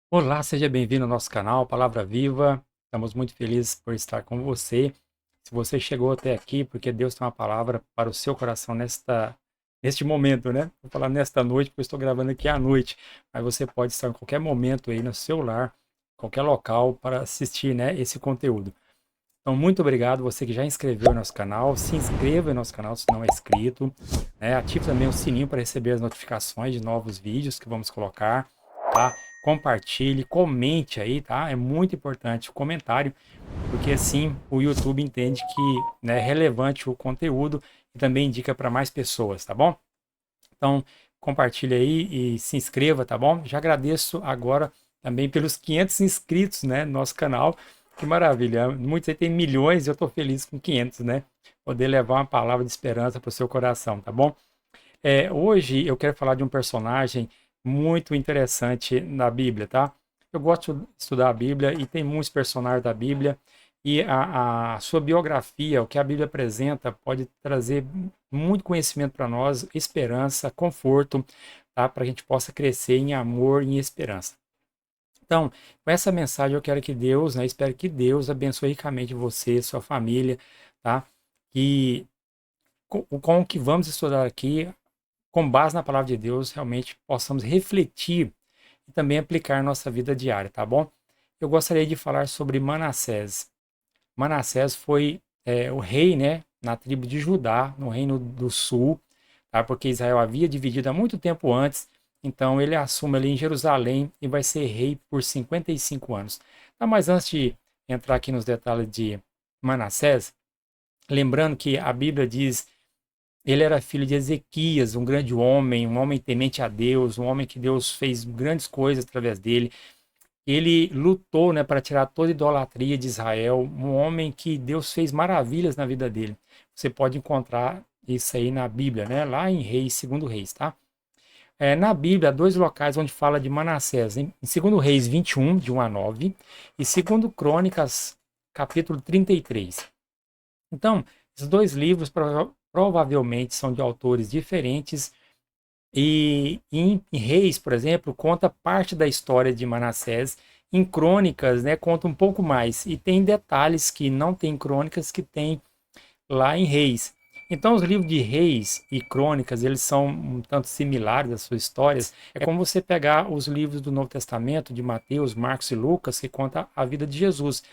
Olá, seja bem-vindo ao nosso canal Palavra Viva. Estamos muito felizes por estar com você. Se você chegou até aqui, porque Deus tem uma palavra para o seu coração neste momento, né? Vou falar nesta noite, porque eu estou gravando aqui à noite, mas você pode estar em qualquer momento aí no seu lar, qualquer local para assistir, né, esse conteúdo. Então, muito obrigado você que já inscreveu no nosso canal. Se inscreva no nosso canal se não é inscrito, né? Ative também o sininho para receber as notificações de novos vídeos que vamos colocar, tá? Compartilhe, comente aí, tá? É muito importante o comentário, porque assim o YouTube entende que, né, é relevante o conteúdo e também indica para mais pessoas, tá bom? Então, compartilhe aí e se inscreva, tá bom? Já agradeço agora também pelos 500 inscritos, né, no nosso canal. Que maravilha! Muitos aí têm milhões e eu estou feliz com 500, né? Poder levar uma palavra de esperança para o seu coração, tá bom? Hoje eu quero falar de um personagem muito interessante na Bíblia, tá? Eu gosto de estudar a Bíblia e tem muitos personagens da Bíblia e a sua biografia, o que a Bíblia apresenta, pode trazer muito conhecimento para nós, esperança, conforto, tá? Para a gente possa crescer em amor e em esperança. Então, com essa mensagem eu quero que Deus, né? Espero que Deus abençoe ricamente você, sua família, tá? E com o que vamos estudar aqui, com base na palavra de Deus, realmente possamos refletir e também aplicar em nossa vida diária, tá bom? Eu gostaria de falar sobre Manassés. Manassés foi o rei, né, na tribo de Judá, no reino do sul, tá? Porque Israel havia dividido há muito tempo antes, então ele assume ali em Jerusalém e vai ser rei por 55 anos. Tá, mas antes de entrar aqui nos detalhes de Manassés, lembrando que a Bíblia diz ele era filho de Ezequias, um homem temente a Deus, um homem que Deus fez grandes coisas através dele. Ele lutou, né, para tirar toda a idolatria de Israel, um homem que Deus fez maravilhas na vida dele. Você pode encontrar isso aí na Bíblia, né, lá em Reis, segundo Reis, tá? Na Bíblia, há dois locais onde fala de Manassés, em 2 Reis 21, de 1 a 9, e 2 Crônicas, capítulo 33. Então, esses dois livros provavelmente são de autores diferentes e em Reis, por exemplo, conta parte da história de Manassés. Em Crônicas, né, conta um pouco mais e tem detalhes que não tem em Crônicas que tem lá em Reis. Então, os livros de Reis e Crônicas, eles são um tanto similares às suas histórias. É como você pegar os livros do Novo Testamento, de Mateus, Marcos e Lucas, que conta a vida de Jesus.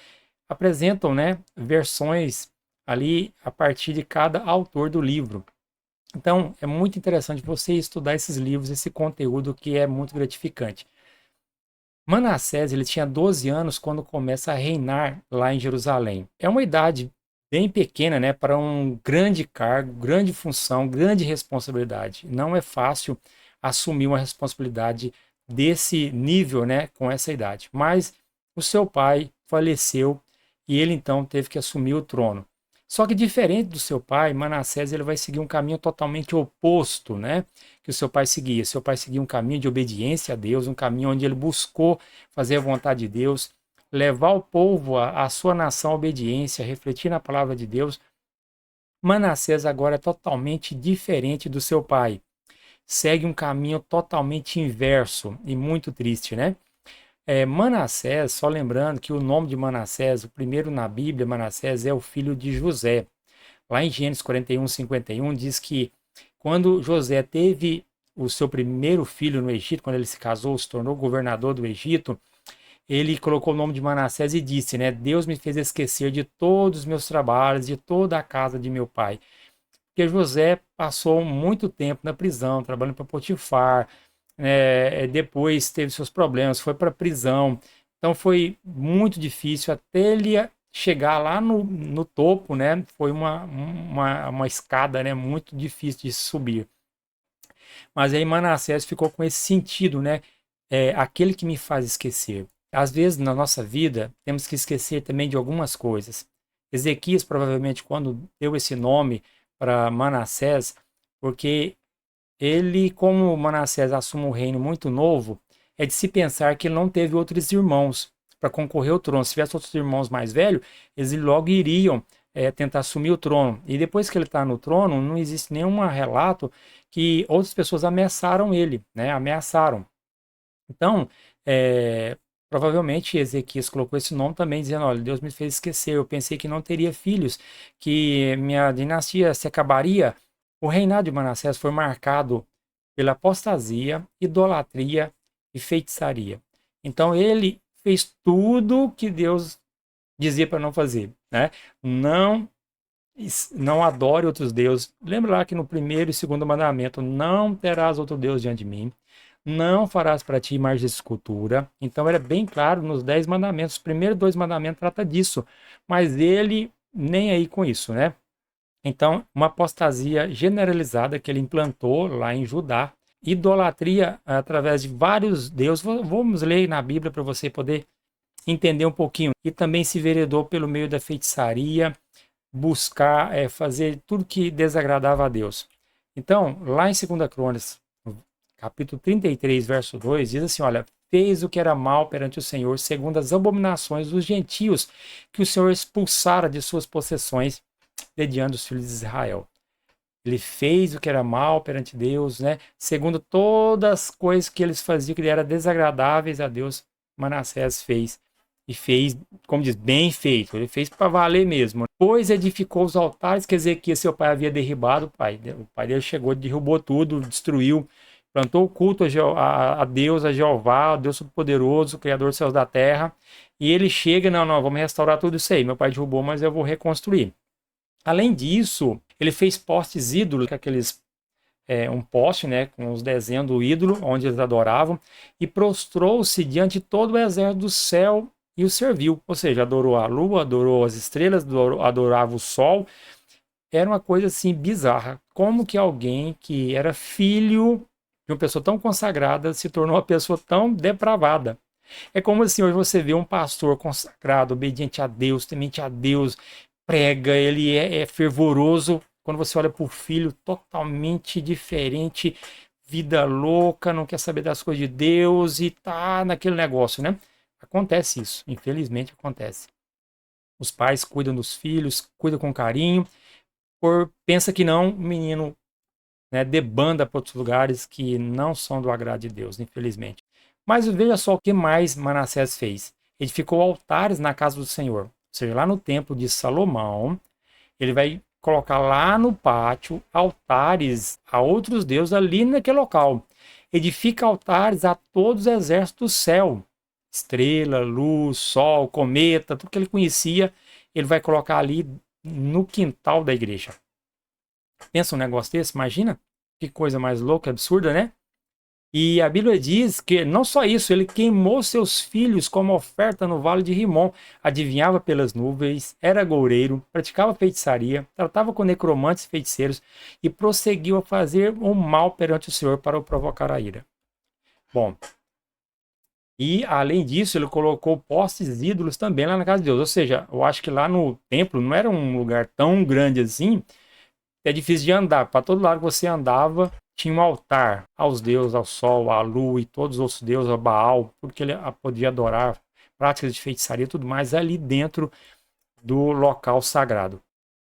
Apresentam, né, versões ali a partir de cada autor do livro. Então, é muito interessante você estudar esses livros, esse conteúdo que é muito gratificante. Manassés, ele tinha 12 anos quando começa a reinar lá em Jerusalém. É uma idade bem pequena, né, para um grande cargo, grande função, grande responsabilidade. Não é fácil assumir uma responsabilidade desse nível, né, com essa idade. Mas o seu pai faleceu e ele então teve que assumir o trono. Só que diferente do seu pai, Manassés ele vai seguir um caminho totalmente oposto, né, que o seu pai seguia. Seu pai seguia um caminho de obediência a Deus, um caminho onde ele buscou fazer a vontade de Deus, levar o povo, a sua nação à obediência, refletir na palavra de Deus. Manassés agora é totalmente diferente do seu pai. Segue um caminho totalmente inverso e muito triste, né? Manassés, só lembrando que o nome de Manassés, o primeiro na Bíblia, Manassés é o filho de José. Lá em Gênesis 41, 51, diz que quando José teve o seu primeiro filho no Egito, quando ele se casou, se tornou governador do Egito, ele colocou o nome de Manassés e disse, né, Deus me fez esquecer de todos os meus trabalhos, de toda a casa de meu pai. Porque José passou muito tempo na prisão, trabalhando para Potifar, depois teve seus problemas, foi para a prisão. Então foi muito difícil até ele chegar lá no topo, né? Foi uma escada, né? Muito difícil de subir. Mas aí Manassés ficou com esse sentido, né? Aquele que me faz esquecer. Às vezes na nossa vida temos que esquecer também de algumas coisas. Ezequias provavelmente quando deu esse nome para Manassés, porque ele, como Manassés assume um reino muito novo, é de se pensar que ele não teve outros irmãos para concorrer ao trono. Se tivesse outros irmãos mais velhos, eles logo iriam tentar assumir o trono. E depois que ele está no trono, não existe nenhum relato que outras pessoas ameaçaram ele, né? Ameaçaram. Então, Provavelmente Ezequias colocou esse nome também, dizendo: olha, Deus me fez esquecer, eu pensei que não teria filhos, que minha dinastia se acabaria. O reinado de Manassés foi marcado pela apostasia, idolatria e feitiçaria. Então ele fez tudo que Deus dizia para não fazer, né? Não não adore outros deuses. Lembra lá que no primeiro e segundo mandamento, não terás outro Deus diante de mim, não farás para ti imagens de escultura. Então era bem claro nos 10 mandamentos. Os primeiros 2 mandamentos trata disso, mas ele nem aí com isso, né? Então, uma apostasia generalizada que ele implantou lá em Judá, idolatria através de vários deuses. Vamos ler na Bíblia para você poder entender um pouquinho. E também se veredou pelo meio da feitiçaria, buscar fazer tudo que desagradava a Deus. Então, lá em 2 Crônicas, capítulo 33, verso 2, diz assim, olha, fez o que era mal perante o Senhor, segundo as abominações dos gentios, que o Senhor expulsara de suas possessões, dediando os filhos de Israel. Ele fez o que era mal perante Deus, né? Segundo todas as coisas que eles faziam que eram desagradáveis a Deus, Manassés fez. E fez, como diz, bem feito. Ele fez para valer mesmo. Depois edificou os altares que Ezequias, seu pai, havia derribado. O pai dele chegou, derrubou tudo, destruiu. Plantou o culto a Deus, a Jeová, a Deus Todo-Poderoso, o Criador dos céus e da terra. E ele chega, não, vamos restaurar tudo isso aí. Meu pai derrubou, mas eu vou reconstruir. Além disso, ele fez postes ídolos, um poste, né, com os desenhos do ídolo, onde eles adoravam, e prostrou-se diante de todo o exército do céu e o serviu. Ou seja, adorou a lua, adorou as estrelas, adorava o sol. Era uma coisa assim bizarra. Como que alguém que era filho de uma pessoa tão consagrada se tornou uma pessoa tão depravada? É como assim, hoje você vê um pastor consagrado, obediente a Deus, temente a Deus, prega, ele é fervoroso. Quando você olha para o filho, totalmente diferente, vida louca, não quer saber das coisas de Deus e tá naquele negócio, né? Acontece isso, infelizmente acontece. Os pais cuidam dos filhos, cuidam com carinho, pensa que não, o menino, né, debanda para outros lugares que não são do agrado de Deus, infelizmente. Mas veja só o que mais Manassés fez. Edificou altares na casa do Senhor. Ou seja, lá no templo de Salomão, ele vai colocar lá no pátio altares a outros deuses ali naquele local. Edifica altares a todos os exércitos do céu. Estrela, luz, sol, cometa, tudo que ele conhecia, ele vai colocar ali no quintal da igreja. Pensa um negócio desse, imagina? Que coisa mais louca, absurda, né? E a Bíblia diz que não só isso, ele queimou seus filhos como oferta no vale de Rimon, adivinhava pelas nuvens, era goureiro, praticava feitiçaria, tratava com necromantes e feiticeiros e prosseguiu a fazer o mal perante o Senhor para o provocar a ira. Bom, e além disso, ele colocou postes ídolos também lá na casa de Deus. Ou seja, eu acho que lá no templo não era um lugar tão grande assim, é difícil de andar. Para todo lado que você andava, tinha um altar aos deuses, ao sol, à lua e todos os outros deuses, a Baal, porque ele podia adorar, práticas de feitiçaria e tudo mais, ali dentro do local sagrado.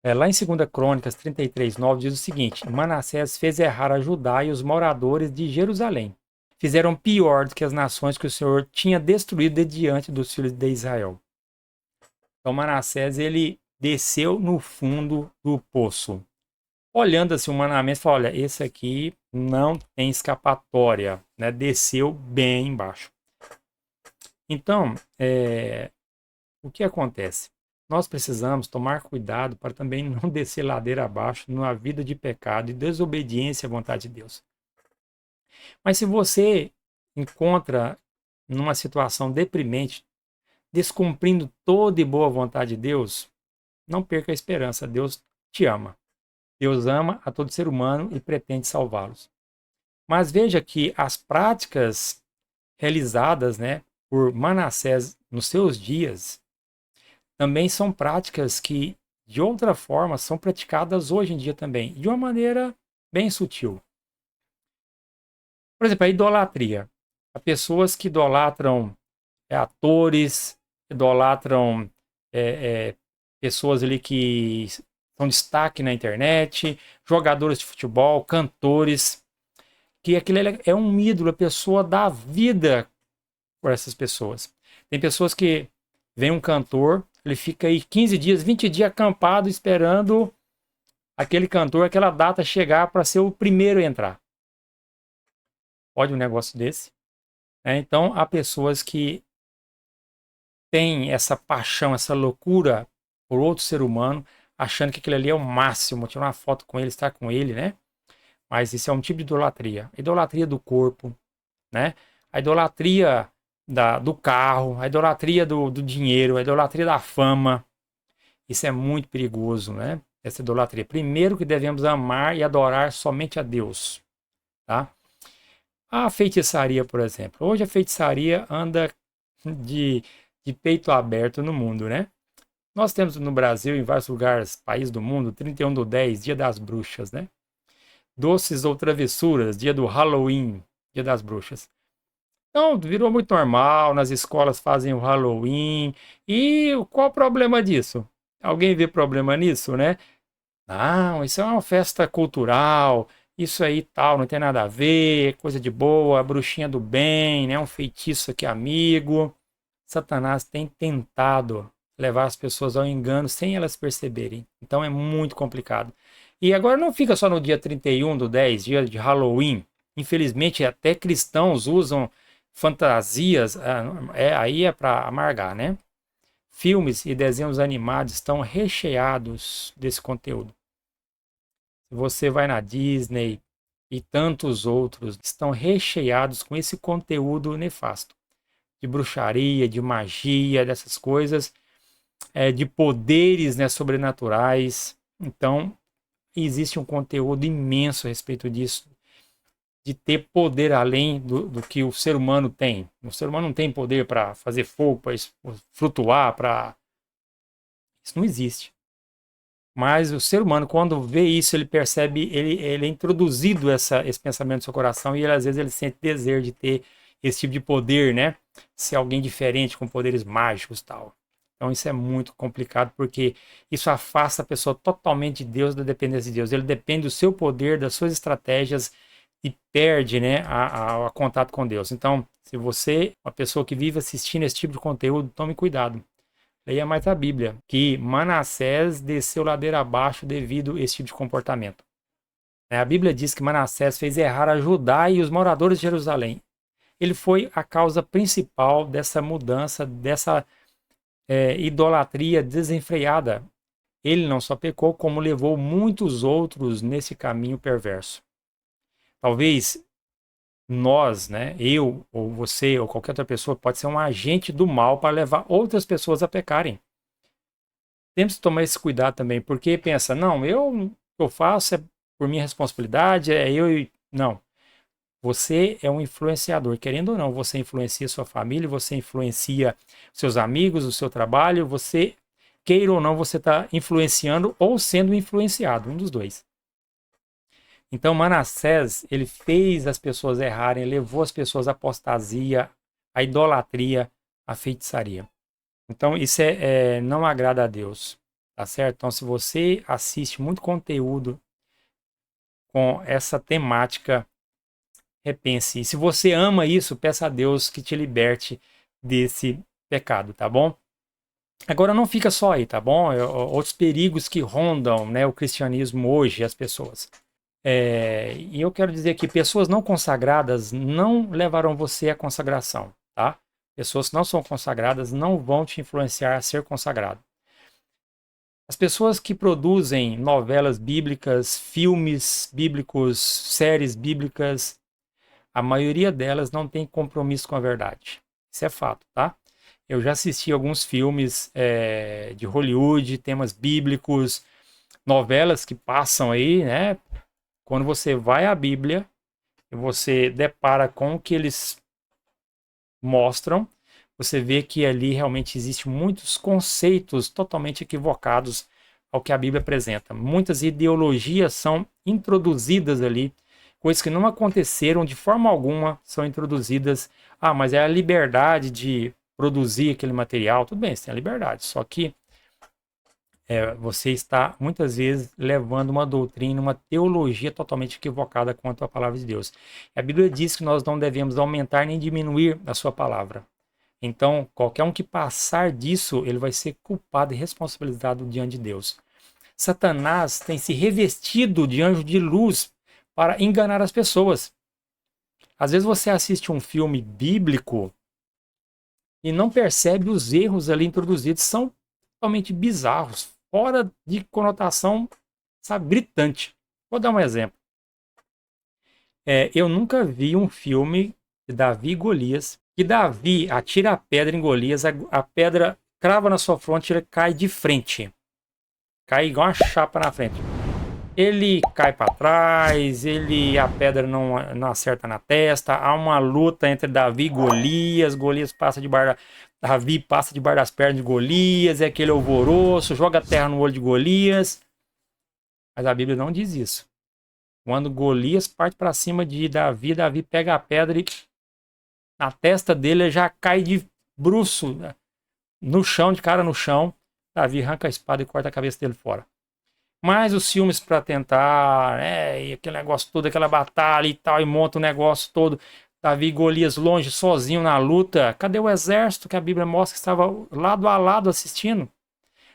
Lá em 2 Crônicas 33:9 diz o seguinte: Manassés fez errar a Judá e os moradores de Jerusalém. Fizeram pior do que as nações que o Senhor tinha destruído diante dos filhos de Israel. Então Manassés, ele desceu no fundo do poço. Olhando assim humanamente, fala, olha, esse aqui não tem escapatória, né? Desceu bem embaixo. Então, o que acontece? Nós precisamos tomar cuidado para também não descer ladeira abaixo numa vida de pecado e desobediência à vontade de Deus. Mas se você encontra numa situação deprimente, descumprindo toda e boa vontade de Deus, não perca a esperança, Deus te ama. Deus ama a todo ser humano e pretende salvá-los. Mas veja que as práticas realizadas, né, por Manassés nos seus dias também são práticas que, de outra forma, são praticadas hoje em dia também, de uma maneira bem sutil. Por exemplo, a idolatria. Há pessoas que idolatram atores, idolatram pessoas ali que são destaque na internet, jogadores de futebol, cantores, que aquilo é um ídolo, a pessoa dá vida por essas pessoas. Tem pessoas que vem um cantor, ele fica aí 15 dias, 20 dias acampado esperando aquele cantor, aquela data chegar para ser o primeiro a entrar. Pode um negócio desse? Então, há pessoas que têm essa paixão, essa loucura por outro ser humano, achando que aquilo ali é o máximo, tirar uma foto com ele, estar com ele, né? Mas isso é um tipo de idolatria. Idolatria do corpo, né? A idolatria do carro, a idolatria do dinheiro, a idolatria da fama. Isso é muito perigoso, né? Essa idolatria. Primeiro que devemos amar e adorar somente a Deus, tá? A feitiçaria, por exemplo. Hoje a feitiçaria anda de, de peito aberto no mundo, né? Nós temos no Brasil, em vários lugares, países do mundo, 31/10, Dia das Bruxas, né? Doces ou travessuras, Dia do Halloween, Dia das Bruxas. Então, virou muito normal, nas escolas fazem o Halloween. E qual o problema disso? Alguém vê problema nisso, né? Não, isso é uma festa cultural, isso aí tal, não tem nada a ver, coisa de boa, a bruxinha do bem, né? Um feitiço aqui amigo. Satanás tem tentado levar as pessoas ao engano sem elas perceberem. Então é muito complicado. E agora não fica só no dia 31/10, dia de Halloween. Infelizmente, até cristãos usam fantasias, aí é para amargar, né? Filmes e desenhos animados estão recheados desse conteúdo. Você vai na Disney e tantos outros estão recheados com esse conteúdo nefasto. De bruxaria, de magia, dessas coisas, de poderes, né, sobrenaturais. Então, existe um conteúdo imenso a respeito disso, de ter poder além do que o ser humano tem. O ser humano não tem poder para fazer fogo, para flutuar, para... Isso não existe. Mas o ser humano, quando vê isso, ele percebe, ele é introduzido esse pensamento no seu coração e às vezes ele sente desejo de ter esse tipo de poder, né? Ser alguém diferente, com poderes mágicos e tal. Então isso é muito complicado porque isso afasta a pessoa totalmente de Deus, da dependência de Deus. Ele depende do seu poder, das suas estratégias e perde, né, a contato com Deus. Então, se você, uma pessoa que vive assistindo esse tipo de conteúdo, tome cuidado. Leia mais a Bíblia, que Manassés desceu ladeira abaixo devido a esse tipo de comportamento. A Bíblia diz que Manassés fez errar a Judá e os moradores de Jerusalém. Ele foi a causa principal dessa mudança, dessa idolatria desenfreada. Ele não só pecou, como levou muitos outros nesse caminho perverso. Talvez nós, né, eu ou você ou qualquer outra pessoa pode ser um agente do mal para levar outras pessoas a pecarem. Temos que tomar esse cuidado também, porque pensa, não, o que eu faço é por minha responsabilidade, é eu e... Não. Você é um influenciador, querendo ou não, você influencia sua família, você influencia seus amigos, o seu trabalho, você, queira ou não, você está influenciando ou sendo influenciado, um dos dois. Então Manassés, ele fez as pessoas errarem, levou as pessoas à apostasia, à idolatria, à feitiçaria. Então isso não agrada a Deus, tá certo? Então se você assiste muito conteúdo com essa temática, repense. E se você ama isso, peça a Deus que te liberte desse pecado, tá bom? Agora não fica só aí, tá bom? Outros perigos que rondam, né, o cristianismo hoje, as pessoas. E eu quero dizer que pessoas não consagradas não levarão você à consagração, tá? Pessoas que não são consagradas não vão te influenciar a ser consagrado. As pessoas que produzem novelas bíblicas, filmes bíblicos, séries bíblicas, a maioria delas não tem compromisso com a verdade. Isso é fato, tá? Eu já assisti alguns filmes de Hollywood, temas bíblicos, novelas que passam aí, né? Quando você vai à Bíblia e você depara com o que eles mostram, você vê que ali realmente existem muitos conceitos totalmente equivocados ao que a Bíblia apresenta. Muitas ideologias são introduzidas ali, coisas que não aconteceram de forma alguma são introduzidas. Ah, mas é a liberdade de produzir aquele material. Tudo bem, você tem a liberdade, só que você está muitas vezes levando uma doutrina, uma teologia totalmente equivocada quanto à palavra de Deus. A Bíblia diz que nós não devemos aumentar nem diminuir a sua palavra. Então, qualquer um que passar disso, ele vai ser culpado e responsabilizado diante de Deus. Satanás tem se revestido de anjo de luz para enganar as pessoas. Às vezes você assiste um filme bíblico e não percebe os erros ali introduzidos. São totalmente bizarros, fora de conotação, sabe, gritante. Vou dar um exemplo. Eu nunca vi um filme de Davi e Golias, que Davi atira a pedra em Golias, a pedra crava na sua fronte e ele cai de frente. Cai igual uma chapa na frente. Ele cai para trás, a pedra não acerta na testa, há uma luta entre Davi e Golias, Davi passa debaixo das pernas de Golias, é aquele alvoroço, joga a terra no olho de Golias. Mas a Bíblia não diz isso. Quando Golias parte para cima de Davi, Davi pega a pedra e na testa dele já cai de bruço no chão, de cara no chão. Davi arranca a espada e corta a cabeça dele fora. Mas os filmes para tentar, e aquele negócio todo, aquela batalha e tal, e monta o negócio todo. Davi e Golias longe, sozinho na luta. Cadê o exército que a Bíblia mostra que estava lado a lado assistindo?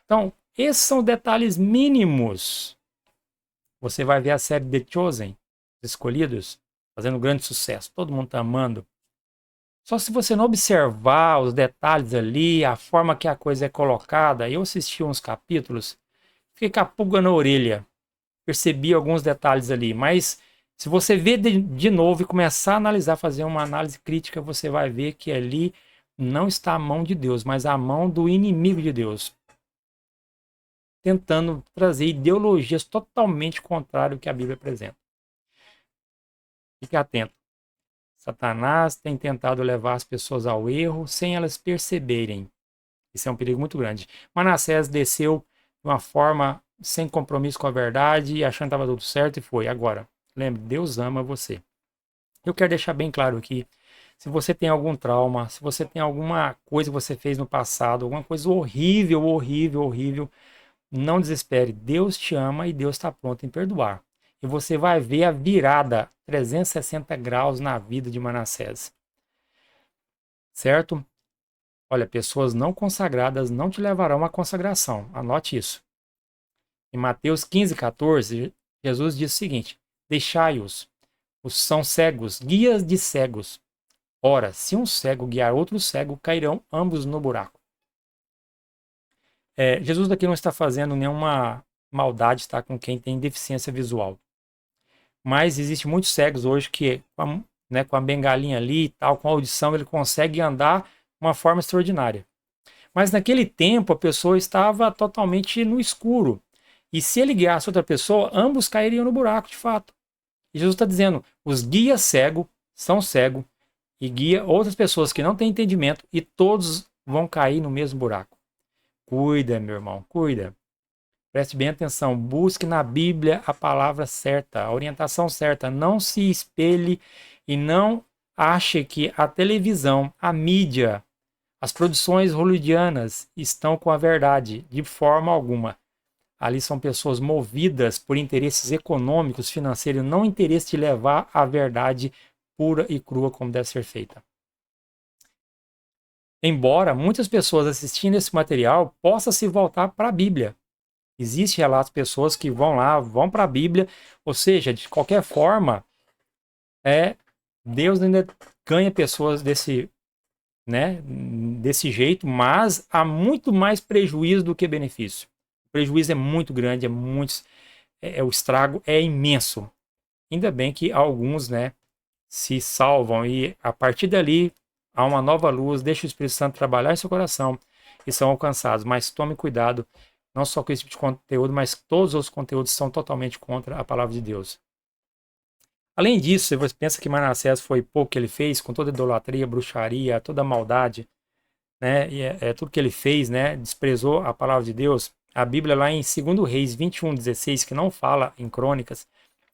Então, esses são detalhes mínimos. Você vai ver a série The Chosen, Os Escolhidos, fazendo grande sucesso. Todo mundo está amando. Só se você não observar os detalhes ali, a forma que a coisa é colocada. Eu assisti uns capítulos, fiquei com a pulga na orelha. Percebi alguns detalhes ali, mas se você ver de novo e começar a analisar, fazer uma análise crítica, você vai ver que ali não está a mão de Deus, mas a mão do inimigo de Deus, tentando trazer ideologias totalmente contrárias ao que a Bíblia apresenta. Fique atento. Satanás tem tentado levar as pessoas ao erro sem elas perceberem. Isso é um perigo muito grande. Manassés desceu de uma forma sem compromisso com a verdade, achando que estava tudo certo e foi. Agora, lembre, Deus ama você. Eu quero deixar bem claro aqui, se você tem algum trauma, se você tem alguma coisa que você fez no passado, alguma coisa horrível, horrível, horrível, não desespere. Deus te ama e Deus está pronto em perdoar. E você vai ver a virada 360 graus na vida de Manassés. Certo? Olha, pessoas não consagradas não te levarão à consagração. Anote isso. Em Mateus 15,14, Jesus diz o seguinte: deixai-os, os são cegos, guias de cegos. Ora, se um cego guiar outro cego, cairão ambos no buraco. Jesus daqui não está fazendo nenhuma maldade, tá, com quem tem deficiência visual. Mas existe muitos cegos hoje que, com a bengalinha ali e tal, com a audição, ele consegue andar de uma forma extraordinária. Mas naquele tempo a pessoa estava totalmente no escuro. E se ele guiasse outra pessoa, ambos cairiam no buraco, de fato. E Jesus está dizendo, os guias cegos são cegos e guia outras pessoas que não têm entendimento e todos vão cair no mesmo buraco. Cuida, meu irmão, cuida. Preste bem atenção, busque na Bíblia a palavra certa, a orientação certa. Não se espelhe e não ache que a televisão, a mídia, as produções hollywoodianas estão com a verdade, de forma alguma. Ali são pessoas movidas por interesses econômicos, financeiros, não interesse de levar a verdade pura e crua como deve ser feita. Embora muitas pessoas assistindo esse material possam se voltar para a Bíblia. Existem relatos de pessoas que vão lá, vão para a Bíblia, ou seja, de qualquer forma, Deus ainda ganha pessoas desse jeito, mas há muito mais prejuízo do que benefício. O prejuízo é muito grande, o estrago é imenso. Ainda bem que alguns, se salvam e a partir dali há uma nova luz, deixa o Espírito Santo trabalhar em seu coração e são alcançados. Mas tome cuidado, não só com esse tipo de conteúdo, mas todos os conteúdos são totalmente contra a palavra de Deus. Além disso, se você pensa que Manassés foi pouco que ele fez, com toda a idolatria, bruxaria, toda a maldade, e tudo que ele fez, desprezou a palavra de Deus. A Bíblia lá em 2 Reis 21:16, que não fala em crônicas,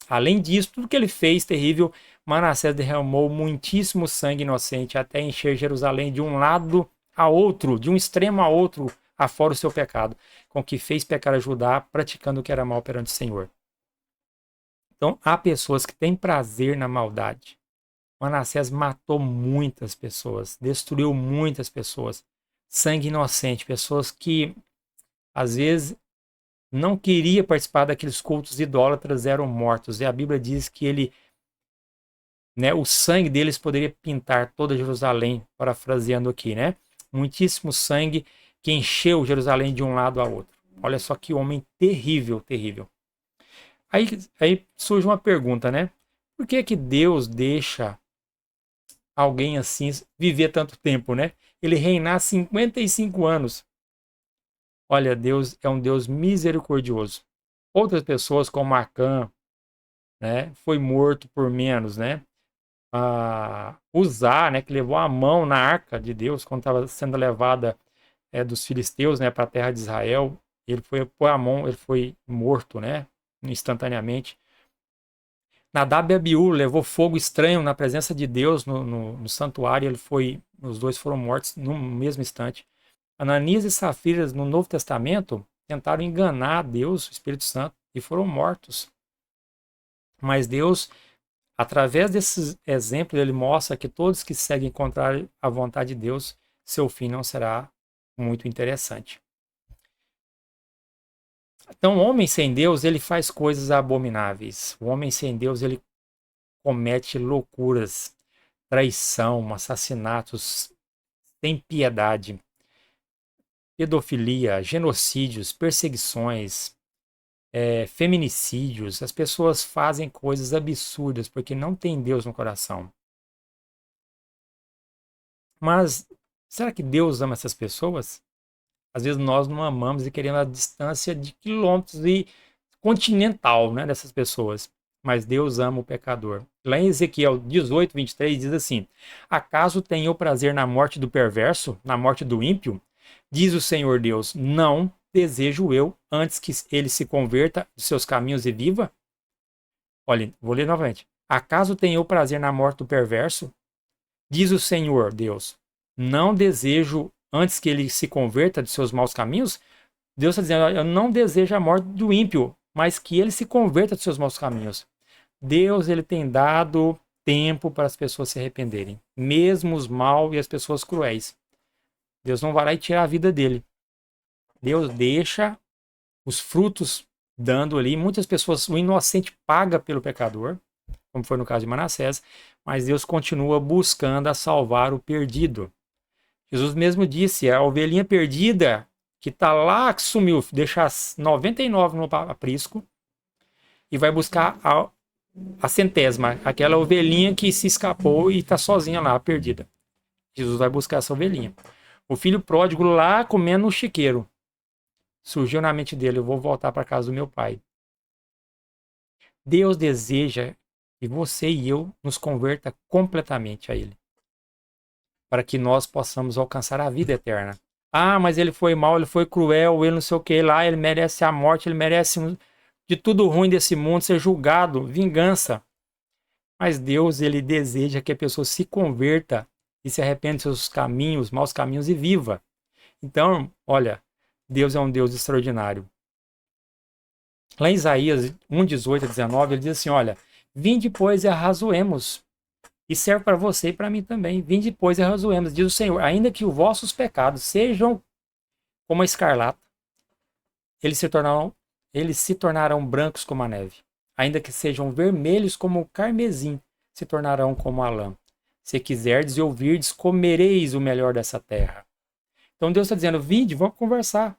além disso, tudo que ele fez terrível, Manassés derramou muitíssimo sangue inocente até encher Jerusalém de um lado a outro, de um extremo a outro, afora o seu pecado, com que fez pecar a Judá, praticando o que era mal perante o Senhor. Então, há pessoas que têm prazer na maldade. Manassés matou muitas pessoas, destruiu muitas pessoas. Sangue inocente, pessoas que às vezes não queria participar daqueles cultos idólatras, eram mortos. E a Bíblia diz que ele, né, o sangue deles poderia pintar toda Jerusalém, parafraseando aqui, né? Muitíssimo sangue que encheu Jerusalém de um lado a outro. Olha só que homem terrível, terrível. Aí surge uma pergunta, né? Por que que Deus deixa alguém assim viver tanto tempo, né? Ele reinar 55 anos. Olha, Deus é um Deus misericordioso. Outras pessoas, como Acã, né, foi morto por menos, né? Uzá, né, que levou a mão na arca de Deus quando estava sendo levada dos filisteus, né, para a terra de Israel. Ele foi pôr a mão, ele foi morto, né, instantaneamente. Nadab e Abiú levou fogo estranho na presença de Deus no santuário. Os dois foram mortos no mesmo instante. Ananias e Safiras, no Novo Testamento, tentaram enganar Deus, o Espírito Santo, e foram mortos. Mas Deus, através desses exemplos, ele mostra que todos que seguem encontrar a vontade de Deus, seu fim não será muito interessante. Então, o homem sem Deus, ele faz coisas abomináveis. O homem sem Deus, ele comete loucuras, traição, assassinatos sem piedade, pedofilia, genocídios, perseguições, feminicídios. As pessoas fazem coisas absurdas porque não tem Deus no coração. Mas será que Deus ama essas pessoas? Às vezes nós não amamos e queremos a distância de quilômetros e continental, né, dessas pessoas. Mas Deus ama o pecador. Lá em Ezequiel 18, 23 diz assim: Acaso tenho prazer na morte do perverso, na morte do ímpio? Diz o Senhor Deus: Não desejo eu, antes que ele se converta de seus caminhos e viva? Olha, vou ler novamente. Acaso tenho eu prazer na morte do perverso? Diz o Senhor Deus: Não desejo, antes que ele se converta de seus maus caminhos? Deus está dizendo: Eu não desejo a morte do ímpio, mas que ele se converta de seus maus caminhos. Deus, ele tem dado tempo para as pessoas se arrependerem, mesmo os maus e as pessoas cruéis. Deus não vai lá e tirar a vida dele. Deus deixa os frutos dando ali. Muitas pessoas, o inocente paga pelo pecador, como foi no caso de Manassés, mas Deus continua buscando a salvar o perdido. Jesus mesmo disse: a ovelhinha perdida que está lá, que sumiu, deixa as 99 no aprisco e vai buscar a centésima, aquela ovelhinha que se escapou e está sozinha lá, perdida. Jesus vai buscar essa ovelhinha. O filho pródigo lá comendo no chiqueiro. Surgiu na mente dele: eu vou voltar para casa do meu pai. Deus deseja que você e eu nos converta completamente a ele, para que nós possamos alcançar a vida eterna. Ah, mas ele foi mau, ele foi cruel, ele não sei o que lá, ele merece a morte, ele merece de tudo ruim desse mundo, ser julgado, vingança. Mas Deus, ele deseja que a pessoa se converta e se arrependa dos seus caminhos, maus caminhos e viva. Então, olha, Deus é um Deus extraordinário. Lá em Isaías 1, 18 a 19, ele diz assim: olha, vinde, pois, e arrazoemos. E serve para você e para mim também. Vinde, pois, e arrazoemos, diz o Senhor, ainda que os vossos pecados sejam como a escarlata, eles se tornarão brancos como a neve. Ainda que sejam vermelhos como o carmesim, se tornarão como a lã. Se quiserdes e ouvirdes, comereis o melhor dessa terra. Então Deus está dizendo: vinde, vamos conversar.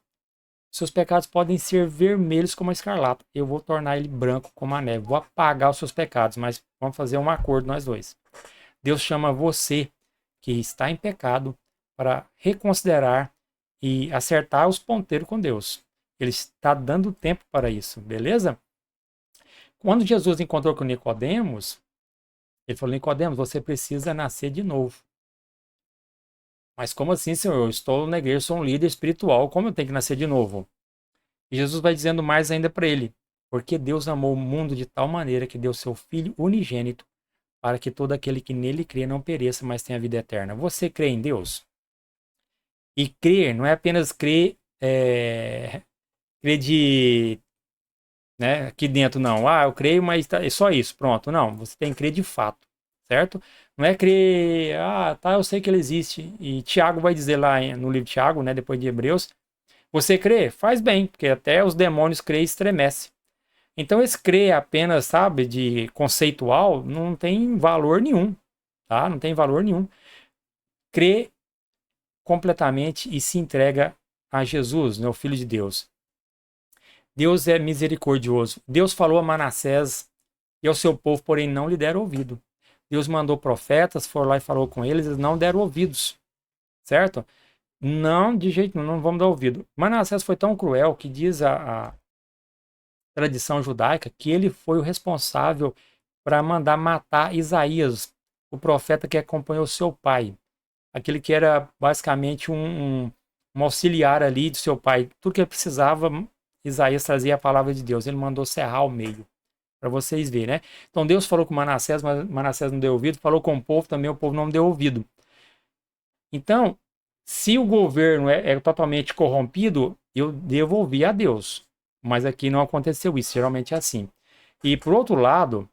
Seus pecados podem ser vermelhos como a escarlata. Eu vou tornar ele branco como a neve. Vou apagar os seus pecados, mas vamos fazer um acordo nós dois. Deus chama você que está em pecado para reconsiderar e acertar os ponteiros com Deus. Ele está dando tempo para isso, beleza? Quando Jesus encontrou com Nicodemos, ele falou: Nicodemos, você precisa nascer de novo. Mas como assim, Senhor? Eu estou na igreja, sou um líder espiritual, como eu tenho que nascer de novo? E Jesus vai dizendo mais ainda para ele: porque Deus amou o mundo de tal maneira que deu seu Filho unigênito para que todo aquele que nele crê não pereça, mas tenha vida eterna. Você crê em Deus? E crer não é apenas crer, crer de, né, aqui dentro, não. Ah, eu creio, mas é só isso, pronto. Não, você tem que crer de fato, certo? Não é crer, tá, eu sei que ele existe. E Tiago vai dizer lá no livro de Tiago, né, depois de Hebreus, você crê? Faz bem, porque até os demônios creem e estremecem. Então esse crer apenas, sabe, de conceitual, não tem valor nenhum, tá? Não tem valor nenhum. Crê completamente e se entrega a Jesus, né, o Filho de Deus. Deus é misericordioso. Deus falou a Manassés e ao seu povo, porém não lhe deram ouvido. Deus mandou profetas, foram lá e falou com eles, eles não deram ouvidos, certo? Não, de jeito nenhum, não vamos dar ouvido. Manassés foi tão cruel que diz a tradição judaica que ele foi o responsável para mandar matar Isaías, o profeta que acompanhou seu pai. Aquele que era basicamente um auxiliar ali do seu pai. Tudo que ele precisava, Isaías trazia a palavra de Deus. Ele mandou serrar ao meio, para vocês verem, né? Então Deus falou com Manassés, mas Manassés não deu ouvido. Falou com o povo também, o povo não deu ouvido. Então, se o governo é totalmente corrompido, eu devolvi a Deus. Mas aqui não aconteceu isso, geralmente é assim. E por outro lado,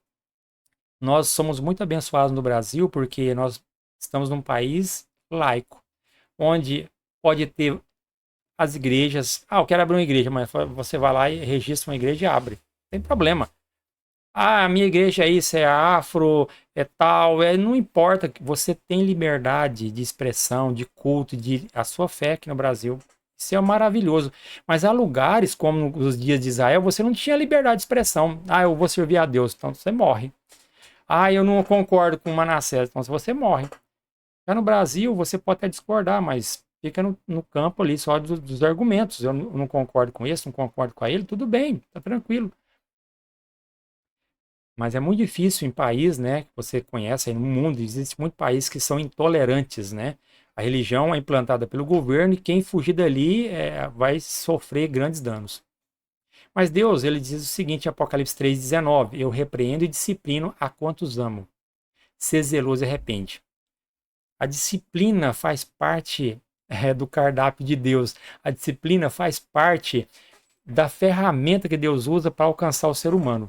nós somos muito abençoados no Brasil porque nós estamos num país laico, onde pode ter as igrejas. Eu quero abrir uma igreja, mas você vai lá e registra uma igreja e abre. Não tem problema. A minha igreja é isso, é afro, é tal, não importa, que você tem liberdade de expressão, de culto, de a sua fé aqui no Brasil. Isso é maravilhoso. Mas há lugares, como nos dias de Israel, você não tinha liberdade de expressão. Eu vou servir a Deus, então você morre. Eu não concordo com Manassés, então você morre. Já no Brasil, você pode até discordar, mas fica no campo ali só dos argumentos. Eu não concordo com esse, não concordo com ele, tudo bem, tá tranquilo. Mas é muito difícil em país, né, que você conhece aí no mundo, existe muitos países que são intolerantes, né? A religião é implantada pelo governo e quem fugir dali vai sofrer grandes danos. Mas Deus, ele diz o seguinte em Apocalipse 3,19: eu repreendo e disciplino a quantos amo. Ser zeloso e arrepende. A disciplina faz parte do cardápio de Deus. A disciplina faz parte da ferramenta que Deus usa para alcançar o ser humano.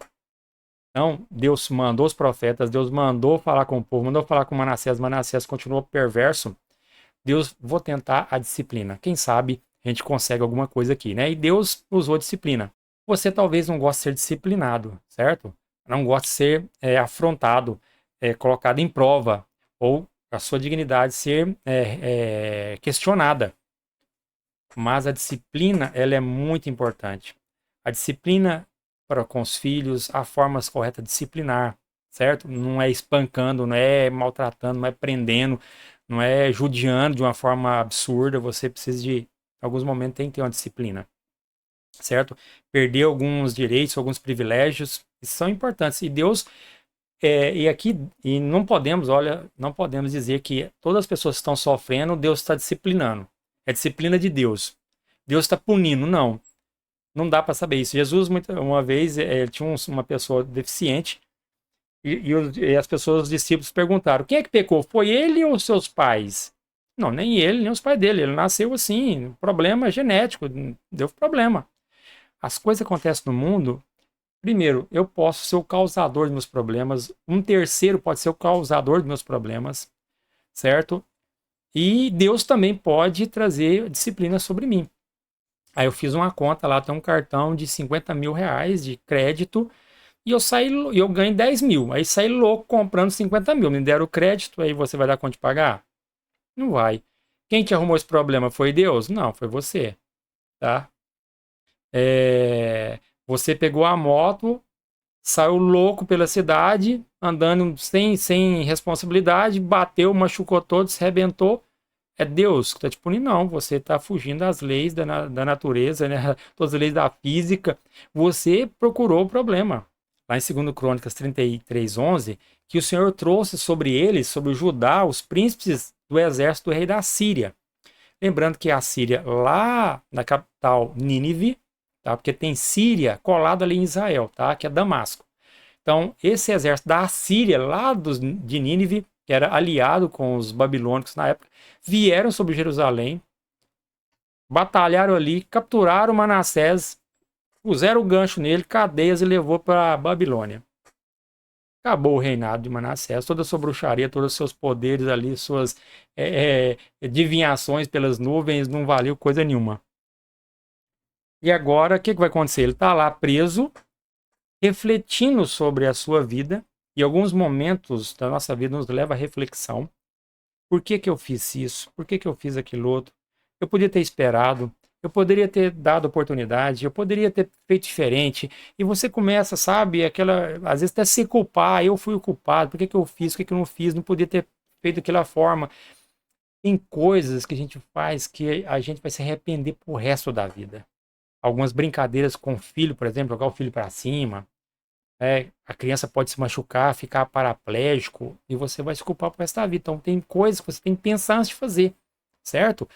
Então, Deus mandou os profetas, Deus mandou falar com o povo, mandou falar com Manassés, Manassés continuou perverso. Deus, vou tentar a disciplina. Quem sabe a gente consegue alguma coisa aqui, né? E Deus usou a disciplina. Você talvez não goste de ser disciplinado, certo? Não goste de ser afrontado, colocado em prova, ou a sua dignidade ser questionada. Mas a disciplina, ela é muito importante. A disciplina com os filhos, a forma correta de disciplinar, certo? Não é espancando, não é maltratando, não é prendendo, não é judiando de uma forma absurda. Você precisa de, em alguns momentos, tem que ter uma disciplina, certo? Perder alguns direitos, alguns privilégios, são importantes. E Deus, e aqui, e não podemos, olha, não podemos dizer que todas as pessoas que estão sofrendo, Deus está disciplinando. É disciplina de Deus. Deus está punindo, não. Não dá para saber isso. Jesus, uma vez, tinha uma pessoa deficiente e as pessoas, os discípulos, perguntaram: quem é que pecou? Foi ele ou seus pais? Não, nem ele, nem os pais dele. Ele nasceu assim, problema genético, deu problema. As coisas que acontecem no mundo, primeiro, eu posso ser o causador dos meus problemas, um terceiro pode ser o causador dos meus problemas, certo? E Deus também pode trazer disciplina sobre mim. Aí eu fiz uma conta lá, tem um cartão de 50 mil reais de crédito e eu ganhei 10 mil. Aí saí louco comprando 50 mil. Me deram o crédito, aí você vai dar conta de pagar? Não vai. Quem te arrumou esse problema foi Deus? Não, foi você, tá? Você pegou a moto, saiu louco pela cidade, andando sem responsabilidade, bateu, machucou todo, se arrebentou. É Deus que está te punindo, não. Você está fugindo das leis da natureza, né? Todas as leis da física. Você procurou o problema. Lá em 2 Crônicas 33:11, que o Senhor trouxe sobre eles, sobre o Judá, os príncipes do exército do rei da Síria. Lembrando que a Síria, lá na capital Nínive, tá? Porque tem Síria colado ali em Israel, tá? Que é Damasco. Então, esse exército da Síria, lá de Nínive, que era aliado com os babilônicos na época, vieram sobre Jerusalém, batalharam ali, capturaram Manassés, puseram o gancho nele, cadeias e levou para a Babilônia. acabou o reinado de Manassés, toda a sua bruxaria, todos os seus poderes ali, suas adivinhações pelas nuvens, não valeu coisa nenhuma. E agora, o que vai acontecer? Ele está lá preso, refletindo sobre a sua vida, e alguns momentos da nossa vida nos leva à reflexão. Por que que eu fiz isso? Por que que eu fiz aquilo outro? Eu podia ter esperado, eu poderia ter dado oportunidade, eu poderia ter feito diferente. E você começa, sabe, às vezes até se culpar, eu fui o culpado, por que que eu fiz, por que que eu não fiz, não podia ter feito daquela forma. Tem coisas que a gente faz que a gente vai se arrepender pro resto da vida. Algumas brincadeiras com o filho, por exemplo, jogar o filho para cima, a criança pode se machucar, ficar paraplégico e você vai se culpar pro resto da vida. Então tem coisas que você tem que pensar antes de fazer, certo?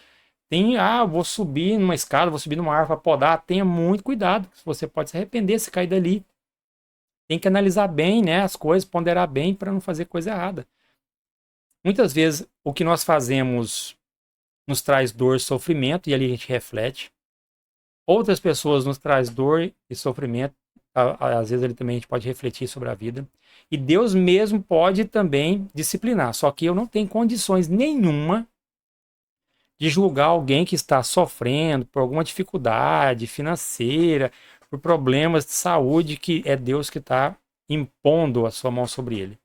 Vou subir numa escada, vou subir numa árvore para podar. Tenha muito cuidado, você pode se arrepender se cair dali. Tem que analisar bem, né, as coisas, ponderar bem para não fazer coisa errada. Muitas vezes o que nós fazemos nos traz dor e sofrimento e ali a gente reflete. Outras pessoas nos traz dor e sofrimento. Às vezes ele também a gente pode refletir sobre a vida. E Deus mesmo pode também disciplinar. Só que eu não tenho condições nenhuma de julgar alguém que está sofrendo por alguma dificuldade financeira, por problemas de saúde, que é Deus que está impondo a sua mão sobre ele.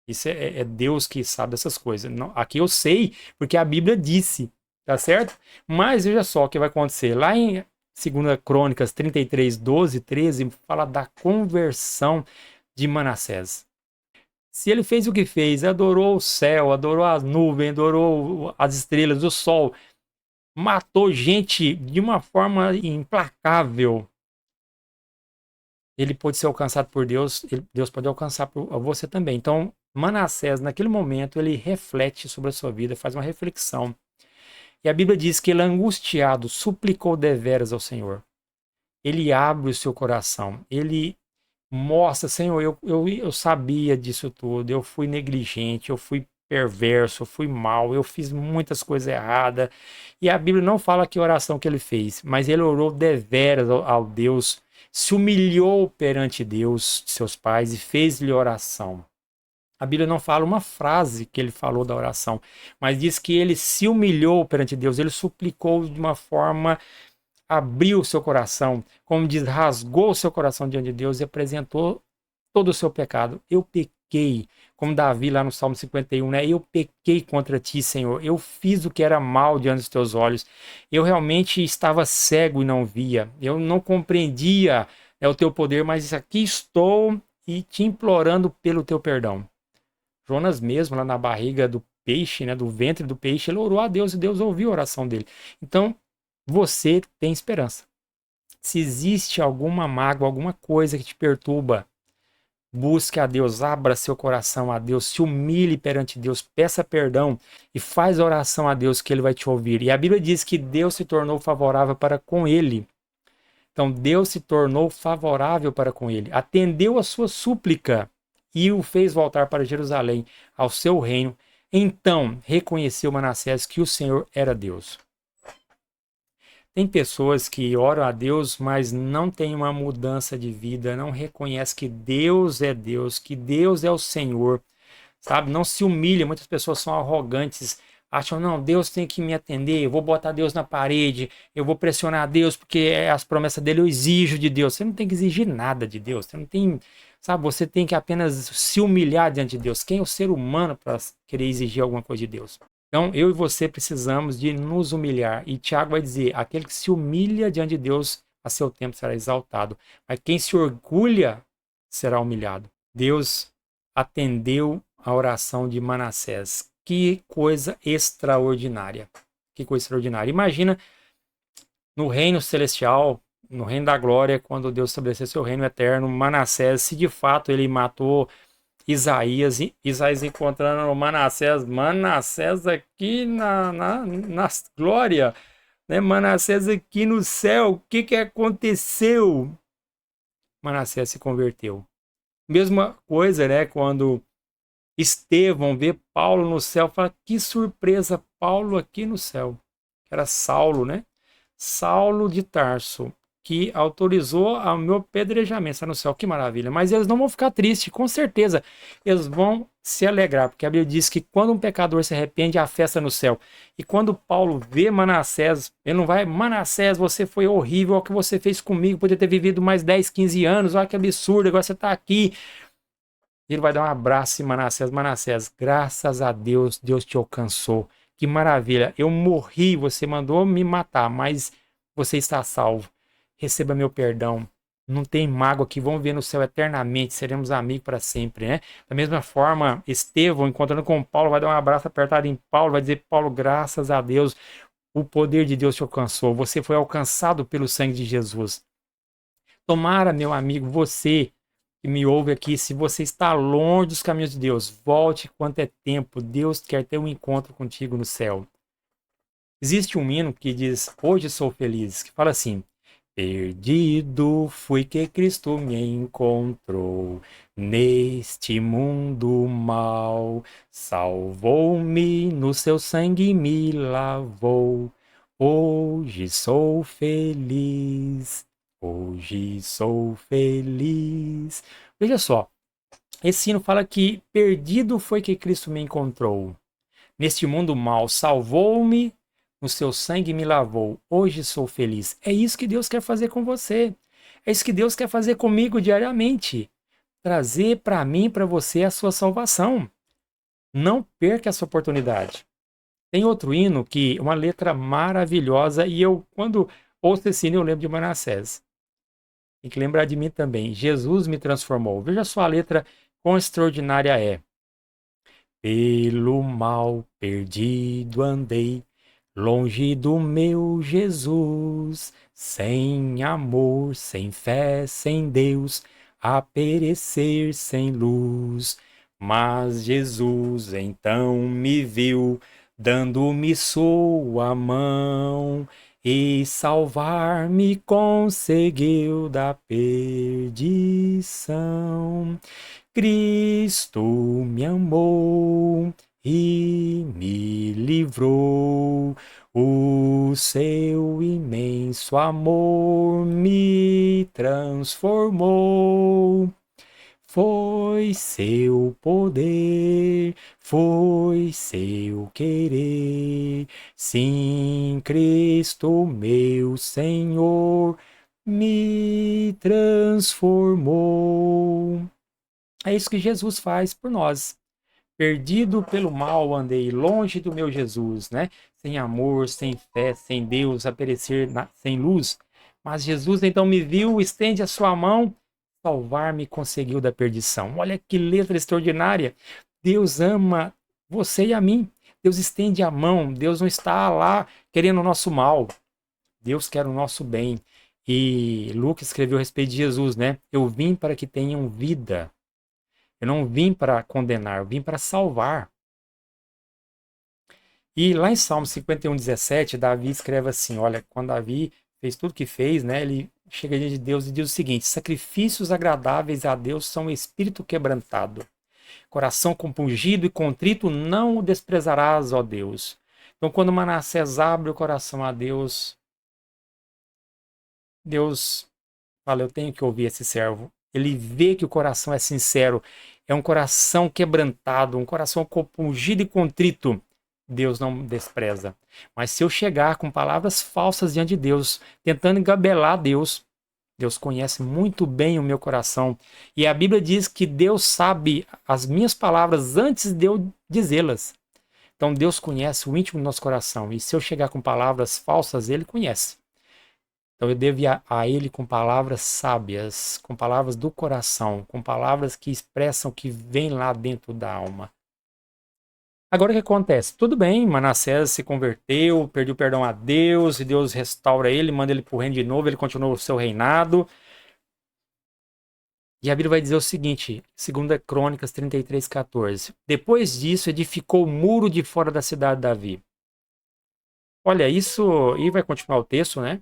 Isso é Deus que sabe dessas coisas. Não, aqui eu sei, porque a Bíblia disse, tá certo? Mas veja só o que vai acontecer. Lá em 2 Crônicas 33, 12, 13, fala da conversão de Manassés. Se ele fez o que fez, adorou o céu, adorou as nuvens, adorou as estrelas, o sol, matou gente de uma forma implacável, ele pode ser alcançado por Deus, Deus pode alcançar por você também. Então, Manassés, naquele momento, ele reflete sobre a sua vida, faz uma reflexão. E a Bíblia diz que ele, angustiado, suplicou deveras ao Senhor. Ele abre o seu coração, ele mostra, Senhor, eu sabia disso tudo, eu fui negligente, eu fui perverso, eu fui mau, eu fiz muitas coisas erradas. E a Bíblia não fala que oração que ele fez, mas ele orou deveras ao Deus, se humilhou perante Deus, seus pais, e fez-lhe oração. A Bíblia não fala uma frase que ele falou da oração, mas diz que ele se humilhou perante Deus, ele suplicou de uma forma, abriu o seu coração, como diz, rasgou o seu coração diante de Deus e apresentou todo o seu pecado. Eu pequei, como Davi lá no Salmo 51, né? Eu pequei contra ti, Senhor. Eu fiz o que era mal diante dos teus olhos. Eu realmente estava cego e não via. Eu não compreendia o teu poder, mas aqui estou e te implorando pelo teu perdão. Jonas mesmo, lá na barriga do peixe, né, do ventre do peixe, ele orou a Deus e Deus ouviu a oração dele. Então, você tem esperança. Se existe alguma mágoa, alguma coisa que te perturba, busque a Deus, abra seu coração a Deus, se humilhe perante Deus, peça perdão e faz oração a Deus que ele vai te ouvir. E a Bíblia diz que Deus se tornou favorável para com ele. Então Deus se tornou favorável para com ele, atendeu a sua súplica e o fez voltar para Jerusalém, ao seu reino. Então reconheceu Manassés que o Senhor era Deus. Tem pessoas que oram a Deus, mas não tem uma mudança de vida, não reconhece que Deus é Deus, que Deus é o Senhor, sabe? Não se humilha, muitas pessoas são arrogantes, acham, não, Deus tem que me atender, eu vou botar Deus na parede, eu vou pressionar Deus porque as promessas dele eu exijo de Deus. Você não tem que exigir nada de Deus, você não tem, sabe? Você tem que apenas se humilhar diante de Deus. Quem é o ser humano para querer exigir alguma coisa de Deus? Então, eu e você precisamos de nos humilhar. E Tiago vai dizer, aquele que se humilha diante de Deus, a seu tempo será exaltado. Mas quem se orgulha será humilhado. Deus atendeu a oração de Manassés. Que coisa extraordinária. Que coisa extraordinária. Imagina no reino celestial, no reino da glória, quando Deus estabeleceu seu reino eterno, Manassés, se de fato ele matou Isaías encontrando Manassés aqui na glória, né? Manassés aqui no céu, o que aconteceu? Manassés se converteu. Mesma coisa, né? Quando Estevão vê Paulo no céu, fala, que surpresa, Paulo aqui no céu. Era Saulo, né? Saulo de Tarso, que autorizou o meu apedrejamento, está no céu, que maravilha. Mas eles não vão ficar tristes, com certeza. Eles vão se alegrar, porque a Bíblia diz que quando um pecador se arrepende, há festa no céu. E quando Paulo vê Manassés, ele não vai, Manassés, você foi horrível, olha o que você fez comigo, podia ter vivido mais 10, 15 anos, olha que absurdo, agora você está aqui. Ele vai dar um abraço em Manassés. Manassés, graças a Deus, Deus te alcançou. Que maravilha. Eu morri, você mandou me matar, mas você está salvo. Receba meu perdão. Não tem mágoa que vão ver no céu eternamente. Seremos amigos para sempre, né? Da mesma forma, Estevão, encontrando com Paulo, vai dar um abraço apertado em Paulo, vai dizer, Paulo, graças a Deus, o poder de Deus te alcançou. Você foi alcançado pelo sangue de Jesus. Tomara, meu amigo, você que me ouve aqui, se você está longe dos caminhos de Deus, volte quanto é tempo. Deus quer ter um encontro contigo no céu. Existe um hino que diz, hoje sou feliz, que fala assim, perdido fui que Cristo me encontrou, neste mundo mau, salvou-me, no seu sangue me lavou, hoje sou feliz. Hoje sou feliz. Veja só, esse hino fala que perdido foi que Cristo me encontrou. Neste mundo mau, salvou-me, no seu sangue me lavou. Hoje sou feliz. É isso que Deus quer fazer com você. É isso que Deus quer fazer comigo diariamente. Trazer para mim e para você a sua salvação. Não perca essa oportunidade. Tem outro hino que uma letra maravilhosa e eu, quando ouço esse hino, eu lembro de Manassés. Tem que lembrar de mim também. Jesus me transformou. Veja só a letra quão extraordinária é. Pelo mal perdido andei, longe do meu Jesus, sem amor, sem fé, sem Deus, a perecer sem luz. Mas Jesus então me viu, dando-me sua mão, e salvar-me conseguiu da perdição. Cristo me amou e me livrou, o seu imenso amor me transformou. Foi seu poder, foi seu querer, sim, Cristo meu Senhor me transformou. É isso que Jesus faz por nós. Perdido pelo mal andei, longe do meu Jesus, né? Sem amor, sem fé, sem Deus, a perecer sem luz. Mas Jesus então me viu, estende a sua mão, salvar-me conseguiu da perdição. Olha que letra extraordinária. Deus ama você e a mim. Deus estende a mão. Deus não está lá querendo o nosso mal. Deus quer o nosso bem. E Lucas escreveu a respeito de Jesus, né? Eu vim para que tenham vida. Eu não vim para condenar, eu vim para salvar. E lá em Salmo 51:17, Davi escreve assim, olha, quando Davi fez tudo que fez, né, ele chega diante de Deus e diz o seguinte, sacrifícios agradáveis a Deus são espírito quebrantado. Coração compungido e contrito não o desprezarás, ó Deus. Então, quando Manassés abre o coração a Deus, Deus fala, eu tenho que ouvir esse servo. Ele vê que o coração é sincero, é um coração quebrantado, um coração compungido e contrito. Deus não despreza. Mas se eu chegar com palavras falsas diante de Deus, tentando engabelar Deus, Deus conhece muito bem o meu coração. E a Bíblia diz que Deus sabe as minhas palavras antes de eu dizê-las. Então Deus conhece o íntimo do nosso coração. E se eu chegar com palavras falsas, Ele conhece. Então eu devo ir a Ele com palavras sábias, com palavras do coração, com palavras que expressam o que vem lá dentro da alma. Agora o que acontece? Tudo bem, Manassés se converteu, perdeu perdão a Deus, e Deus restaura ele, manda ele para o reino de novo, ele continua o seu reinado. E a Bíblia vai dizer o seguinte, 2 Crônicas 33:14. Depois disso, edificou o muro de fora da cidade de Davi. Olha, isso, e vai continuar o texto, né?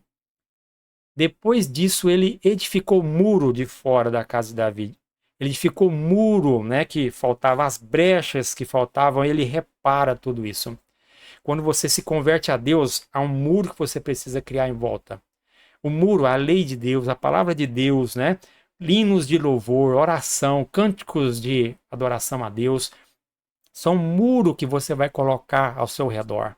Depois disso, ele edificou o muro de fora da casa de Davi. Ele edificou o muro, né, que faltava, as brechas que faltavam, ele repara tudo isso. Quando você se converte a Deus, há um muro que você precisa criar em volta. O muro, a lei de Deus, a palavra de Deus, né? Hinos de louvor, oração, cânticos de adoração a Deus, são um muro que você vai colocar ao seu redor.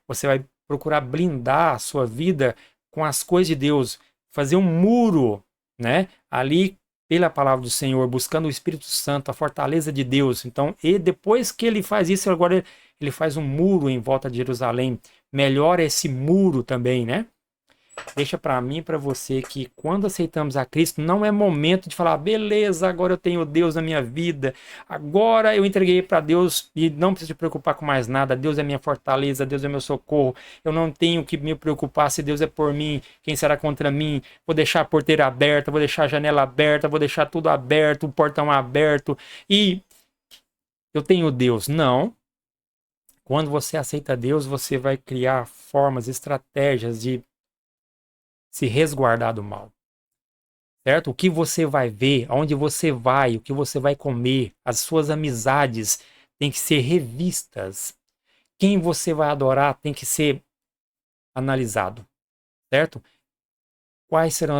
Você vai procurar blindar a sua vida com as coisas de Deus, fazer um muro, né? Ali pela palavra do Senhor, buscando o Espírito Santo, a fortaleza de Deus. Então, e depois que ele faz isso, agora ele faz um muro em volta de Jerusalém. Melhora esse muro também, né? Deixa para mim e para você que quando aceitamos a Cristo, não é momento de falar, beleza, agora eu tenho Deus na minha vida, agora eu entreguei para Deus e não preciso me preocupar com mais nada, Deus é minha fortaleza, Deus é meu socorro, eu não tenho que me preocupar se Deus é por mim, quem será contra mim, vou deixar a porteira aberta, vou deixar a janela aberta, vou deixar tudo aberto, o portão aberto e eu tenho Deus. Não. Quando você aceita Deus, você vai criar formas, estratégias de se resguardar do mal, certo? O que você vai ver, aonde você vai, o que você vai comer, as suas amizades têm que ser revistas. Quem você vai adorar tem que ser analisado, certo? Quais serão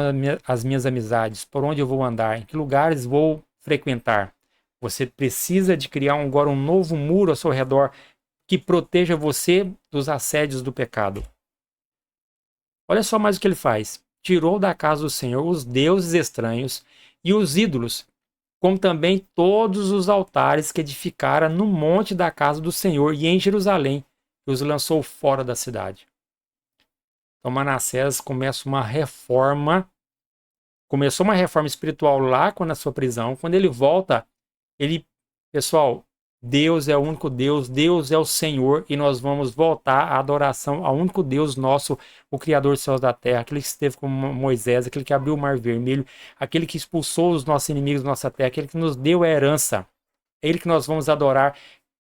as minhas amizades? Por onde eu vou andar? Em que lugares vou frequentar? Você precisa de criar agora um novo muro ao seu redor que proteja você dos assédios do pecado. Olha só mais o que ele faz. Tirou da casa do Senhor os deuses estranhos e os ídolos, como também todos os altares que edificara no monte da casa do Senhor e em Jerusalém, e os lançou fora da cidade. Então Manassés começou uma reforma espiritual lá na sua prisão. Quando ele volta, pessoal, Deus é o único Deus, Deus é o Senhor, e nós vamos voltar à adoração ao único Deus nosso, o Criador dos céus e da terra, aquele que esteve com Moisés, aquele que abriu o Mar Vermelho, aquele que expulsou os nossos inimigos da nossa terra, aquele que nos deu a herança. É ele que nós vamos adorar,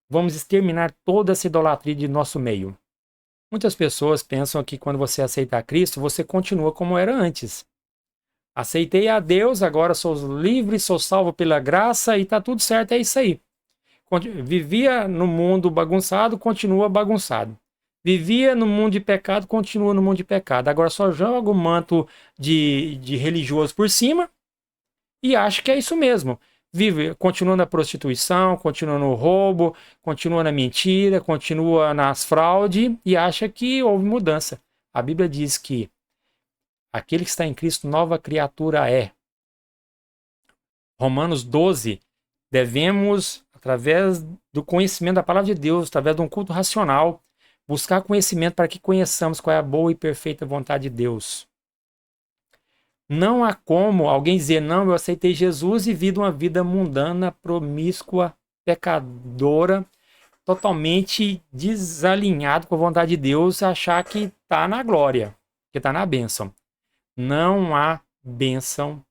vamos exterminar toda essa idolatria de nosso meio. Muitas pessoas pensam que quando você aceita Cristo, você continua como era antes. Aceitei a Deus, agora sou livre, sou salvo pela graça e está tudo certo, é isso aí. Vivia no mundo bagunçado, continua bagunçado. Vivia no mundo de pecado, continua no mundo de pecado. Agora só joga o manto de religioso por cima e acha que é isso mesmo. Continua na prostituição, continua no roubo, continua na mentira, continua nas fraudes e acha que houve mudança. A Bíblia diz que aquele que está em Cristo, nova criatura é. Romanos 12, devemos, através do conhecimento da palavra de Deus, através de um culto racional, buscar conhecimento para que conheçamos qual é a boa e perfeita vontade de Deus. Não há como alguém dizer, não, eu aceitei Jesus e vivo uma vida mundana, promíscua, pecadora, totalmente desalinhado com a vontade de Deus, achar que está na glória, que está na bênção. Não há bênção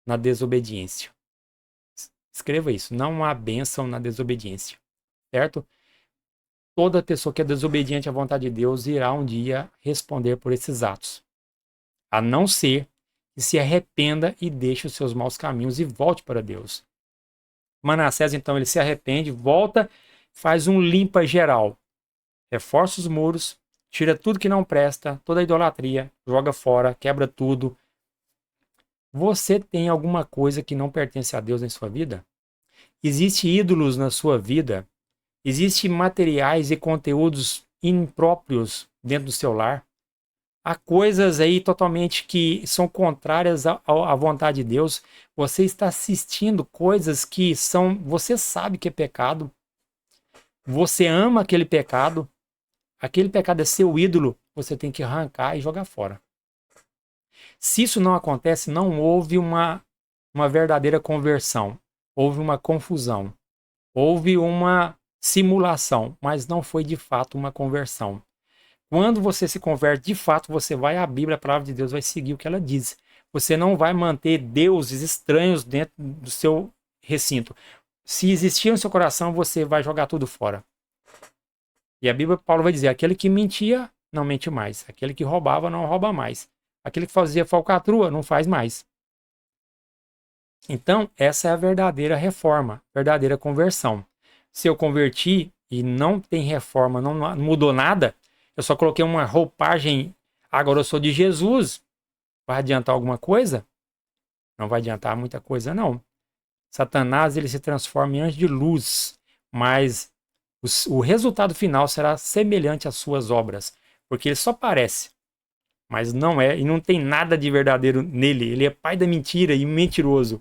na desobediência. Escreva isso. Não há bênção na desobediência. Certo? Toda pessoa que é desobediente à vontade de Deus irá um dia responder por esses atos. A não ser que se arrependa e deixe os seus maus caminhos e volte para Deus. Manassés, então, ele se arrepende, volta, faz um limpa geral. Reforça os muros, tira tudo que não presta, toda a idolatria, joga fora, quebra tudo. Você tem alguma coisa que não pertence a Deus em sua vida? Existem ídolos na sua vida? Existem materiais e conteúdos impróprios dentro do seu lar? Há coisas aí totalmente que são contrárias à vontade de Deus. Você está assistindo coisas que são... Você sabe que é pecado. Você ama aquele pecado. Aquele pecado é seu ídolo. Você tem que arrancar e jogar fora. Se isso não acontece, não houve uma verdadeira conversão. Houve uma confusão. Houve uma simulação, mas não foi de fato uma conversão. Quando você se converte, de fato, você vai à Bíblia, a palavra de Deus vai seguir o que ela diz. Você não vai manter deuses estranhos dentro do seu recinto. Se existir no seu coração, você vai jogar tudo fora. E a Bíblia, Paulo vai dizer, aquele que mentia, não mente mais. Aquele que roubava, não rouba mais. Aquele que fazia falcatrua, não faz mais. Então, essa é a verdadeira reforma, verdadeira conversão. Se eu converti e não tem reforma, não mudou nada, eu só coloquei uma roupagem Agora eu sou de Jesus. Vai adiantar alguma coisa? Não vai adiantar muita coisa, não. Satanás ele se transforma em anjo de luz, mas o resultado final será semelhante às suas obras, porque ele só parece, mas não é, e não tem nada de verdadeiro nele. Ele é pai da mentira e mentiroso.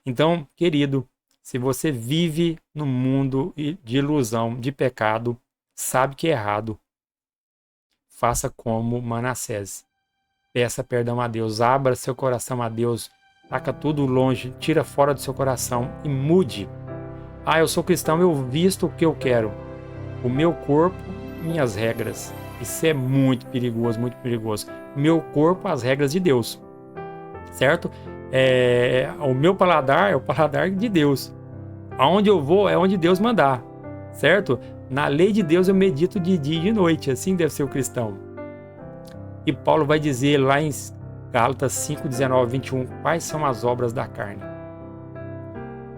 Então, querido, se você vive no mundo de ilusão, de pecado, sabe que é errado, faça como Manassés. Peça perdão a Deus, abra seu coração a Deus, taca tudo longe, tira fora do seu coração e mude. Ah, eu sou cristão, eu visto o que eu quero. O meu corpo, minhas regras. Isso é muito perigoso, muito perigoso. Meu corpo, as regras de Deus. Certo? O meu paladar é o paladar de Deus. Aonde eu vou é onde Deus mandar. Certo? Na lei de Deus eu medito de dia e de noite. Assim deve ser o cristão. E Paulo vai dizer lá em Gálatas 5, 19, 21, quais são as obras da carne.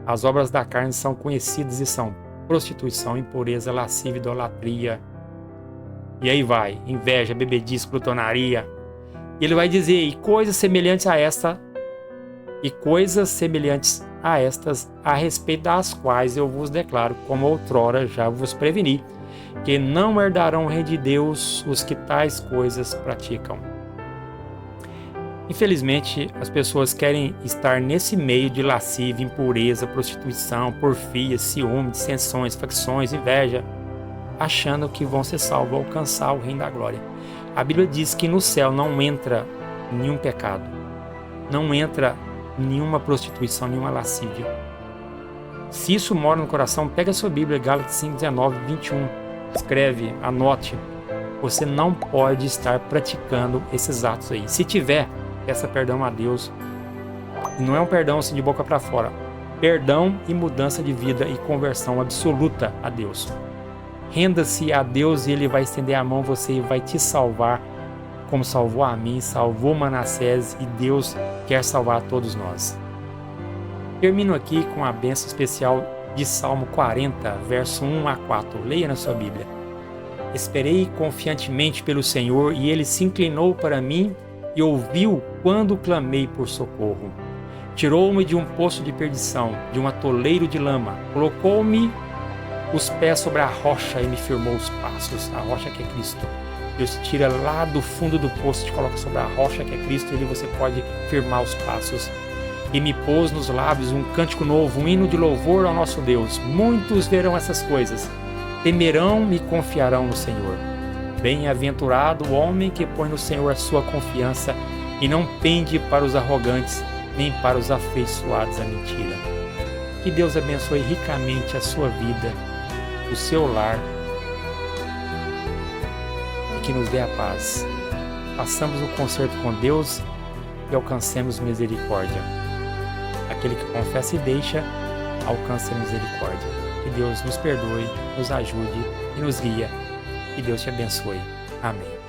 As obras da carne são conhecidas e são prostituição, impureza, lascívia, idolatria. E aí vai, inveja, bebedice, glutonaria. E ele vai dizer, e coisas semelhantes a estas, a respeito das quais eu vos declaro, como outrora já vos preveni, que não herdarão o reino de Deus os que tais coisas praticam. Infelizmente, as pessoas querem estar nesse meio de lascívia, impureza, prostituição, porfia, ciúme, dissensões, facções, inveja, achando que vão ser salvos, alcançar o reino da glória. A Bíblia diz que no céu não entra nenhum pecado, não entra nenhuma prostituição, nenhuma lascívia. Se isso mora no coração, pega a sua Bíblia, Gálatas 5, 19, 21, escreve, anote. Você não pode estar praticando esses atos aí. Se tiver, peça perdão a Deus. E não é um perdão assim de boca para fora. Perdão e mudança de vida e conversão absoluta a Deus. Renda-se a Deus e Ele vai estender a mão a você e vai te salvar, como salvou a mim, salvou Manassés, e Deus quer salvar todos nós. Termino aqui com a bênção especial de Salmo 40, verso 1 a 4. Leia na sua Bíblia. Esperei confiantemente pelo Senhor, e Ele se inclinou para mim e ouviu quando clamei por socorro. Tirou-me de um poço de perdição, de um atoleiro de lama. Colocou-me os pés sobre a rocha e me firmou os passos. A rocha que é Cristo. Deus te tira lá do fundo do poço, te coloca sobre a rocha que é Cristo, e ali você pode firmar os passos. E me pôs nos lábios um cântico novo, um hino de louvor ao nosso Deus. Muitos verão essas coisas, temerão e confiarão no Senhor. Bem-aventurado o homem que põe no Senhor a sua confiança e não pende para os arrogantes, nem para os afeiçoados à mentira. Que Deus abençoe ricamente a sua vida, o seu lar, e que nos dê a paz. Façamos o concerto com Deus e alcancemos misericórdia. Aquele que confessa e deixa, alcança a misericórdia. Que Deus nos perdoe, nos ajude e nos guie. Que Deus te abençoe. Amém.